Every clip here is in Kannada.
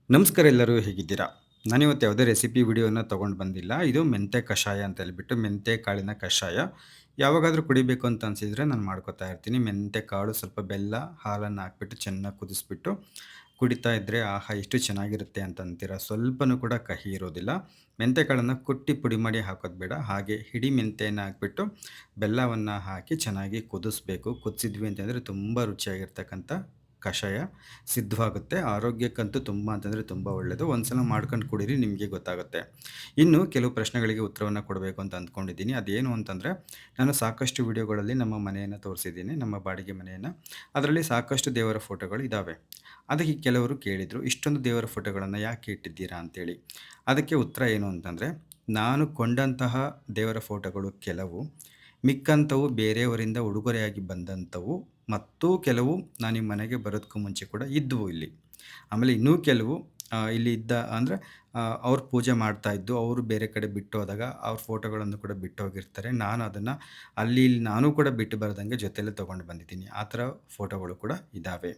ನಮಸ್ಕಾರ ಎಲ್ಲರೂ ಹೇಗಿದ್ದೀರಾ? ನಾನಿವತ್ತು ಯಾವುದೇ ರೆಸಿಪಿ ವಿಡಿಯೋನ ತೊಗೊಂಡು ಬಂದಿಲ್ಲ. ಇದು ಮೆಂತೆ ಕಷಾಯ ಅಂತ ಹೇಳ್ಬಿಟ್ಟು ಮೆಂತೆ ಕಾಳಿನ ಕಷಾಯ. ಯಾವಾಗಾದರೂ ಕುಡಿಬೇಕು ಅಂತ ಅನಿಸಿದರೆ ನಾನು ಮಾಡ್ಕೊತಾ ಇರ್ತೀನಿ. ಮೆಂತೆ ಕಾಳು, ಸ್ವಲ್ಪ ಬೆಲ್ಲ, ಹಾಲನ್ನು ಹಾಕ್ಬಿಟ್ಟು ಚೆನ್ನಾಗಿ ಕುದಿಸ್ಬಿಟ್ಟು ಕುಡಿತಾ ಇದ್ದರೆ ಆಹಾ! ಎಷ್ಟು ಚೆನ್ನಾಗಿರುತ್ತೆ ಅಂತ ಅಂತೀರಾ. ಸ್ವಲ್ಪನೂ ಕೂಡ ಕಹಿ ಇರೋದಿಲ್ಲ. ಮೆಂತೆ ಕಾಳನ್ನು ಕುಟ್ಟಿ ಪುಡಿ ಮಾಡಿ ಹಾಕೋದು ಬೇಡ. ಹಾಗೆ ಇಡೀ ಮೆಂತೆಯನ್ನು ಹಾಕ್ಬಿಟ್ಟು ಬೆಲ್ಲವನ್ನು ಹಾಕಿ ಚೆನ್ನಾಗಿ ಕುದಿಸ್ಬೇಕು. ಕುದಿಸಿದ್ವಿ ಅಂತಂದರೆ ತುಂಬ ರುಚಿಯಾಗಿರ್ತಕ್ಕಂಥ ಕಷಾಯ ಸಿದ್ಧವಾಗುತ್ತೆ. ಆರೋಗ್ಯಕ್ಕಂತೂ ತುಂಬ ಅಂತಂದರೆ ತುಂಬ ಒಳ್ಳೆಯದು. ಒಂದ್ಸಲ ಮಾಡ್ಕೊಂಡು ಕುಡೀರಿ, ನಿಮಗೆ ಗೊತ್ತಾಗುತ್ತೆ. ಇನ್ನು ಕೆಲವು ಪ್ರಶ್ನೆಗಳಿಗೆ ಉತ್ತರವನ್ನು ಕೊಡಬೇಕು ಅಂತ ಅಂದ್ಕೊಂಡಿದ್ದೀನಿ. ಅದೇನು ಅಂತಂದರೆ, ನಾನು ಸಾಕಷ್ಟು ವಿಡಿಯೋಗಳಲ್ಲಿ ನಮ್ಮ ಮನೆಯನ್ನು ತೋರಿಸಿದ್ದೀನಿ, ನಮ್ಮ ಬಾಡಿಗೆ ಮನೆಯನ್ನು. ಅದರಲ್ಲಿ ಸಾಕಷ್ಟು ದೇವರ ಫೋಟೋಗಳು ಇದ್ದಾವೆ. ಅದಕ್ಕೆ ಕೆಲವರು ಕೇಳಿದರು, ಇಷ್ಟೊಂದು ದೇವರ ಫೋಟೋಗಳನ್ನು ಯಾಕೆ ಇಟ್ಟಿದ್ದೀರಾ ಅಂತೇಳಿ. ಅದಕ್ಕೆ ಉತ್ತರ ಏನು ಅಂತಂದರೆ, ನಾನು ಕೊಂಡಂತಹ ದೇವರ ಫೋಟೋಗಳು ಕೆಲವು, ಮಿಕ್ಕಂಥವು ಬೇರೆಯವರಿಂದ ಉಡುಗೊರೆಯಾಗಿ ಬಂದಂಥವು, ಮತ್ತು ಕೆಲವು ನಾನು ಈ ಮನೆಗೆ ಬರೋದಕ್ಕೂ ಮುಂಚೆ ಕೂಡ ಇದ್ದವು ಇಲ್ಲಿ. ಆಮೇಲೆ ಇನ್ನೂ ಕೆಲವು ಇಲ್ಲಿ ಇದ್ದ ಅಂದರೆ ಅವ್ರು ಪೂಜೆ ಮಾಡ್ತಾಯಿದ್ದು, ಅವರು ಬೇರೆ ಕಡೆ ಬಿಟ್ಟು ಹೋದಾಗ ಅವ್ರ ಫೋಟೋಗಳನ್ನು ಕೂಡ ಬಿಟ್ಟು ಹೋಗಿರ್ತಾರೆ. ನಾನು ಅದನ್ನು ಅಲ್ಲಿ ಇಲ್ಲಿ ನಾನೂ ಕೂಡ ಬಿಟ್ಟು ಬರದಂಗೆ ಜೊತೆಯಲ್ಲೇ ತೊಗೊಂಡು ಬಂದಿದ್ದೀನಿ. ಆ ಥರ ಫೋಟೋಗಳು ಕೂಡ ಇದ್ದಾವೆ.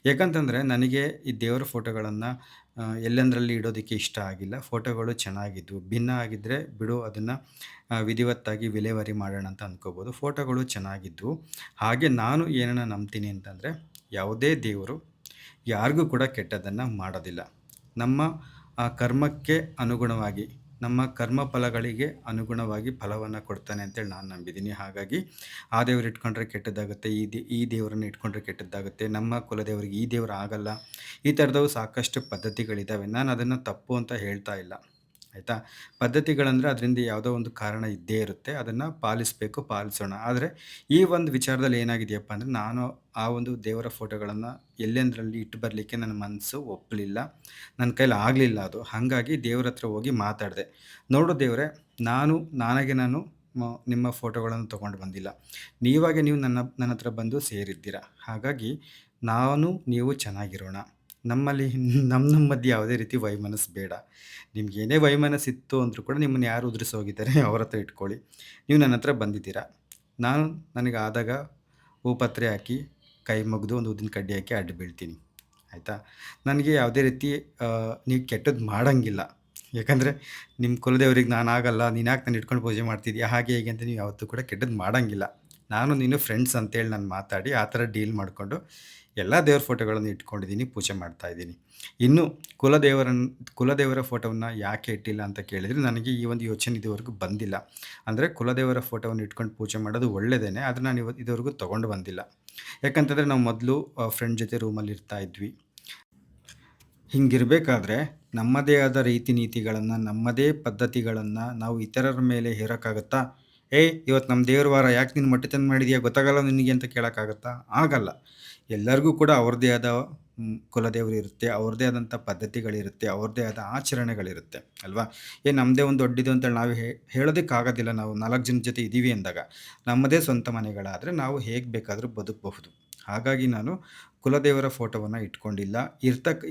ಯಾಕಂತಂದರೆ ನನಗೆ ಈ ದೇವರ ಫೋಟೋಗಳನ್ನು ಎಲ್ಲೆಂದರಲ್ಲಿ ಇಡೋದಕ್ಕೆ ಇಷ್ಟ ಆಗಿಲ್ಲ. ಫೋಟೋಗಳು ಚೆನ್ನಾಗಿದ್ವು. ಭಿನ್ನ ಆಗಿದ್ದರೆ ಬಿಡು, ಅದನ್ನು ವಿಧಿವತ್ತಾಗಿ ವಿಲೇವಾರಿ ಮಾಡೋಣ ಅಂತ ಅಂದ್ಕೋಬೋದು. ಫೋಟೋಗಳು ಚೆನ್ನಾಗಿದ್ವು. ಹಾಗೆ ನಾನು ಏನನ್ನ ನಂಬ್ತೀನಿ ಅಂತಂದರೆ, ಯಾವುದೇ ದೇವರು ಯಾರಿಗೂ ಕೂಡ ಕೆಟ್ಟದ್ದನ್ನು ಮಾಡೋದಿಲ್ಲ. ನಮ್ಮ ಕರ್ಮಕ್ಕೆ ಅನುಗುಣವಾಗಿ, ನಮ್ಮ ಕರ್ಮ ಫಲಗಳಿಗೆ ಅನುಗುಣವಾಗಿ ಫಲವನ್ನು ಕೊಡ್ತಾನೆ ಅಂತೇಳಿ ನಾನು ನಂಬಿದ್ದೀನಿ. ಹಾಗಾಗಿ ಆ ದೇವ್ರು ಇಟ್ಕೊಂಡ್ರೆ ಕೆಟ್ಟದ್ದಾಗುತ್ತೆ, ಈ ದೇವರನ್ನ ಇಟ್ಕೊಂಡ್ರೆ ಕೆಟ್ಟದ್ದಾಗುತ್ತೆ, ನಮ್ಮ ಕುಲದೇವರಿಗೆ ಈ ದೇವರು ಆಗಲ್ಲ. ಈ ಥರದವು ಸಾಕಷ್ಟು ಪದ್ಧತಿಗಳಿದ್ದಾವೆ. ನಾನು ಅದನ್ನು ತಪ್ಪು ಅಂತ ಹೇಳ್ತಾ ಇಲ್ಲ. ಆಯಿತಾ? ಪದ್ಧತಿಗಳಂದರೆ ಅದರಿಂದ ಯಾವುದೋ ಒಂದು ಕಾರಣ ಇದ್ದೇ ಇರುತ್ತೆ. ಅದನ್ನು ಪಾಲಿಸಬೇಕು, ಪಾಲಿಸೋಣ. ಆದರೆ ಈ ಒಂದು ವಿಚಾರದಲ್ಲಿ ಏನಾಗಿದೆಯಪ್ಪ ಅಂದರೆ, ನಾನು ಆ ಒಂದು ದೇವರ ಫೋಟೋಗಳನ್ನು ಎಲ್ಲೆಂದರಲ್ಲಿ ಇಟ್ಟು ಬರಲಿಕ್ಕೆ ನನ್ನ ಮನಸ್ಸು ಒಪ್ಪಲಿಲ್ಲ. ನನ್ನ ಕೈಲಿ ಆಗಲಿಲ್ಲ ಅದು. ಹಾಗಾಗಿ ದೇವ್ರ ಹತ್ರ ಹೋಗಿ ಮಾತಾಡಿದೆ. ನೋಡು ದೇವರೇ, ನಾನು ನಿಮ್ಮ ಫೋಟೋಗಳನ್ನು ತೊಗೊಂಡು ಬಂದಿಲ್ಲ. ನೀವು ನನ್ನ ಹತ್ರ ಬಂದು ಸೇರಿದ್ದೀರ. ಹಾಗಾಗಿ ನೀವು ಚೆನ್ನಾಗಿರೋಣ. ನಮ್ಮಲ್ಲಿ ನಮ್ಮ ಮಧ್ಯೆ ಯಾವುದೇ ರೀತಿ ವೈಮನಸ್ಸು ಬೇಡ. ನಿಮ್ಗೇನೇ ವೈಮನಸ್ಸಿತ್ತು ಅಂದರೂ ಕೂಡ ನಿಮ್ಮನ್ನು ಯಾರು ಉದ್ರಿಸಿ ಹೋಗಿದ್ದಾರೆ ಅವ್ರ ಹತ್ರ ಇಟ್ಕೊಳ್ಳಿ. ನೀವು ನನ್ನ ಹತ್ರ ಬಂದಿದ್ದೀರಾ. ನನಗೆ ಆದಾಗ ಹೂಪತ್ರೆ ಹಾಕಿ, ಕೈ ಮುಗಿದು ಒಂದು ಊದಿನ ಕಡ್ಡಿ ಹಾಕಿ ಅಡ್ಡ ಬೀಳ್ತೀನಿ. ಆಯಿತಾ? ನನಗೆ ಯಾವುದೇ ರೀತಿ ನೀವು ಕೆಟ್ಟದ್ದು ಮಾಡಂಗಿಲ್ಲ. ಯಾಕಂದರೆ ನಿಮ್ಮ ಕುಲದೇವ್ರಿಗೆ ನಾನು ಆಗಲ್ಲ, ನೀನು ಯಾಕೆ ನನ್ನ ಇಟ್ಕೊಂಡು ಪೂಜೆ ಮಾಡ್ತಿದ್ದೀಯಾ, ಹಾಗೆ ಹೀಗೆ ಅಂತ ನೀವು ಯಾವತ್ತೂ ಕೂಡ ಕೆಟ್ಟದ್ದು ಮಾಡಂಗಿಲ್ಲ. ನೀನು ಫ್ರೆಂಡ್ಸ್ ಅಂತೇಳಿ ನಾನು ಮಾತಾಡಿ ಆ ಥರ ಡೀಲ್ ಮಾಡಿಕೊಂಡು ಎಲ್ಲ ದೇವ್ರ ಫೋಟೋಗಳನ್ನು ಇಟ್ಕೊಂಡಿದ್ದೀನಿ, ಪೂಜೆ ಮಾಡ್ತಾಯಿದ್ದೀನಿ. ಇನ್ನು ಕುಲದೇವರ ಫೋಟೋವನ್ನು ಯಾಕೆ ಇಟ್ಟಿಲ್ಲ ಅಂತ ಕೇಳಿದರೆ, ನನಗೆ ಈ ಒಂದು ಯೋಚನೆ ಇದುವರೆಗೂ ಬಂದಿಲ್ಲ. ಅಂದರೆ ಕುಲದೇವರ ಫೋಟೋವನ್ನು ಇಟ್ಕೊಂಡು ಪೂಜೆ ಮಾಡೋದು ಒಳ್ಳೆಯದೇನೆ, ಆದರೆ ನಾನು ಇದುವರೆಗೂ ತೊಗೊಂಡು ಬಂದಿಲ್ಲ. ಯಾಕಂತಂದರೆ ನಾವು ಮೊದಲು ಫ್ರೆಂಡ್ ಜೊತೆ ರೂಮಲ್ಲಿ ಇರ್ತಾ ಇದ್ವಿ. ಹಿಂಗಿರಬೇಕಾದ್ರೆ ನಮ್ಮದೇ ಆದ ರೀತಿ ನೀತಿಗಳನ್ನು, ನಮ್ಮದೇ ಪದ್ಧತಿಗಳನ್ನು ನಾವು ಇತರರ ಮೇಲೆ ಹೇರೋಕ್ಕಾಗತ್ತಾ? ಇವತ್ತು ನಮ್ಮ ದೇವ್ರ ವಾರ, ಯಾಕೆ ನೀನು ಮೊಟ್ಟೆ ತಂದು ಮಾಡಿದೀಯಾ, ಗೊತ್ತಾಗಲ್ಲ ನಿನಗೆ ಅಂತ ಕೇಳೋಕ್ಕಾಗತ್ತಾ? ಆಗಲ್ಲ. ಎಲ್ಲರಿಗೂ ಕೂಡ ಅವ್ರದ್ದೇ ಆದ ಕುಲದೇವರು ಇರುತ್ತೆ, ಅವ್ರದ್ದೇ ಆದಂಥ ಪದ್ಧತಿಗಳಿರುತ್ತೆ, ಅವ್ರದ್ದೇ ಆದ ಆಚರಣೆಗಳಿರುತ್ತೆ ಅಲ್ವಾ? ನಮ್ಮದೇ ಒಂದು ದೊಡ್ಡದು ಅಂತೇಳಿ ನಾವು ಹೇಳೋದಕ್ಕಾಗೋದಿಲ್ಲ. ನಾವು 4 ಜನದ ಜೊತೆ ಇದ್ದೀವಿ ಅಂದಾಗ ನಮ್ಮದೇ ಸ್ವಂತ ಮನೆಗಳಾದರೆ ನಾವು ಹೇಗೆ ಬೇಕಾದರೂ ಬದುಕಬಹುದು. ಹಾಗಾಗಿ ನಾನು ಕುಲದೇವರ ಫೋಟೋವನ್ನು ಇಟ್ಕೊಂಡಿಲ್ಲ.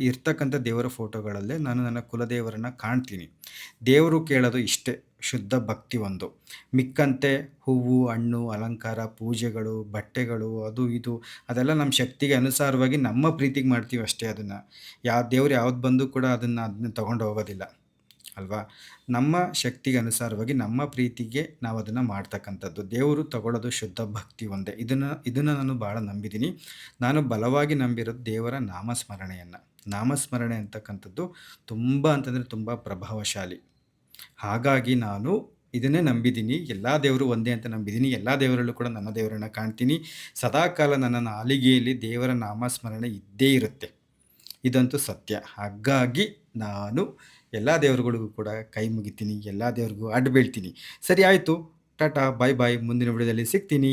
ಇರ್ತಕ್ಕಂಥ ದೇವರ ಫೋಟೋಗಳಲ್ಲೇ ನಾನು ನನ್ನ ಕುಲದೇವರನ್ನು ಕಾಣ್ತೀನಿ. ದೇವರು ಕೇಳೋದು ಇಷ್ಟೇ, ಶುದ್ಧ ಭಕ್ತಿ ಒಂದು. ಮಿಕ್ಕಂತೆ ಹೂವು, ಹಣ್ಣು, ಅಲಂಕಾರ, ಪೂಜೆಗಳು, ಬಟ್ಟೆಗಳು, ಅದು ಇದು ಅದೆಲ್ಲ ನಮ್ಮ ಶಕ್ತಿಗೆ ಅನುಸಾರವಾಗಿ ನಮ್ಮ ಪ್ರೀತಿಗೆ ಮಾಡ್ತೀವಿ ಅಷ್ಟೇ. ಅದನ್ನು ದೇವ್ರು ಯಾವ್ದು ಬಂದು ಕೂಡ ಅದನ್ನು ತಗೊಂಡು ಹೋಗೋದಿಲ್ಲ ಅಲ್ವಾ? ನಮ್ಮ ಶಕ್ತಿಗೆ ಅನುಸಾರವಾಗಿ ನಮ್ಮ ಪ್ರೀತಿಗೆ ನಾವು ಅದನ್ನು ಮಾಡ್ತಕ್ಕಂಥದ್ದು. ದೇವರು ತಗೊಳ್ಳೋದು ಶುದ್ಧ ಭಕ್ತಿ ಒಂದೇ. ಇದನ್ನು ನಾನು ಭಾಳ ನಂಬಿದ್ದೀನಿ. ನಾನು ಬಲವಾಗಿ ನಂಬಿರೋದು ದೇವರ ನಾಮಸ್ಮರಣೆಯನ್ನು. ನಾಮಸ್ಮರಣೆ ಅಂತಕ್ಕಂಥದ್ದು ತುಂಬ ಅಂತಂದರೆ ತುಂಬ ಪ್ರಭಾವಶಾಲಿ. ಹಾಗಾಗಿ ನಾನು ಇದನ್ನೇ ನಂಬಿದ್ದೀನಿ. ಎಲ್ಲ ದೇವರು ಒಂದೇ ಅಂತ ನಂಬಿದ್ದೀನಿ. ಎಲ್ಲ ದೇವರಲ್ಲೂ ಕೂಡ ನನ್ನ ದೇವರನ್ನು ಕಾಣ್ತೀನಿ. ಸದಾಕಾಲ ನನ್ನ ನಾಲಿಗೆಯಲ್ಲಿ ದೇವರ ನಾಮಸ್ಮರಣೆ ಇದ್ದೇ ಇರುತ್ತೆ. ಇದಂತೂ ಸತ್ಯ. ಹಾಗಾಗಿ ನಾನು ಎಲ್ಲ ದೇವರುಗಳಿಗೂ ಕೂಡ ಕೈ ಮುಗಿತೀನಿ, ಎಲ್ಲ ದೇವ್ರಿಗೂ ಅಡ್ಡ ಬೀಳ್ತೀನಿ. ಸರಿ, ಆಯಿತು. ಟಾಟಾ, ಬಾಯ್ ಬಾಯ್. ಮುಂದಿನ ವಿಡಿಯೋದಲ್ಲಿ ಸಿಗ್ತೀನಿ.